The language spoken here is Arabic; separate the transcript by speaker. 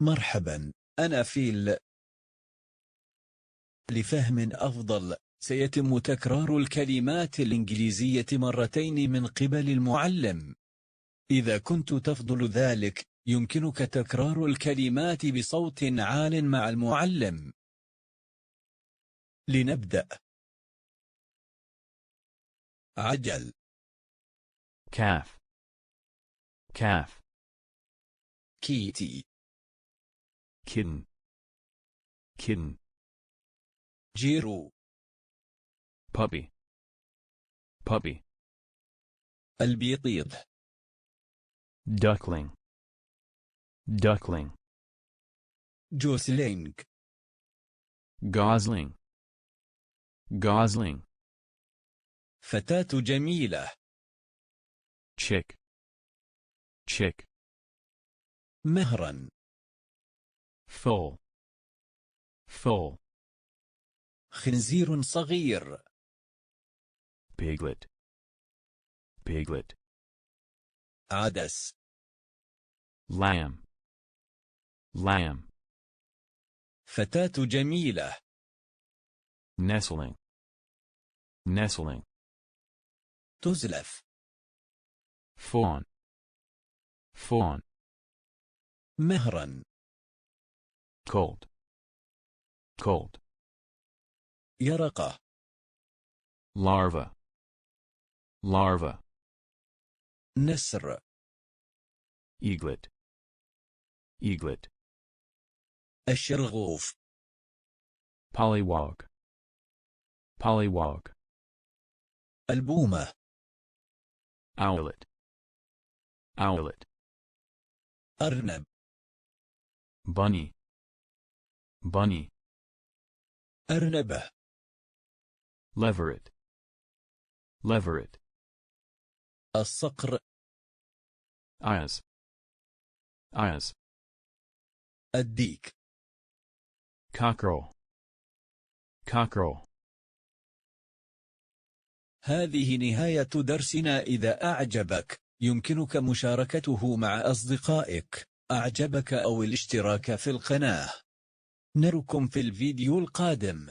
Speaker 1: مرحبا، أنا فيل. لفهم أفضل سيتم تكرار الكلمات الإنجليزية مرتين من قبل المعلم. إذا كنت تفضل ذلك يمكنك تكرار الكلمات بصوت عال مع المعلم. لنبدأ. عجل.
Speaker 2: calf, calf,
Speaker 1: كيتي.
Speaker 2: kitten, kitten,
Speaker 1: جيرو.
Speaker 2: puppy, puppy,
Speaker 1: البطيط.
Speaker 2: duckling, duckling,
Speaker 1: جوسلينج.
Speaker 2: gosling, gosling,
Speaker 1: فتاة جميلة.
Speaker 2: chick, chick,
Speaker 1: مهرا.
Speaker 2: full, full,
Speaker 1: خنزير صغير.
Speaker 2: piglet, piglet,
Speaker 1: عدس.
Speaker 2: lamb, lamb,
Speaker 1: فتاة جميلة.
Speaker 2: nestling, nestling,
Speaker 1: تزلف.
Speaker 2: fawn, fawn,
Speaker 1: مهرا.
Speaker 2: colt, colt,
Speaker 1: يرقة.
Speaker 2: larva, larva,
Speaker 1: نسر.
Speaker 2: eaglet, eaglet,
Speaker 1: الشرغوف.
Speaker 2: pollywog, pollywog,
Speaker 1: البومة.
Speaker 2: owlet, owlet,
Speaker 1: أرنب.
Speaker 2: bunny, bunny,
Speaker 1: أرنبة.
Speaker 2: leveret, leveret,
Speaker 1: الصقر.
Speaker 2: eyes, eyes,
Speaker 1: الديك.
Speaker 2: cockerel, cockerel.
Speaker 1: هذه نهاية درسنا. إذا أعجبك يمكنك مشاركته مع أصدقائك. أعجبك أو الاشتراك في القناة. نراكم في الفيديو القادم.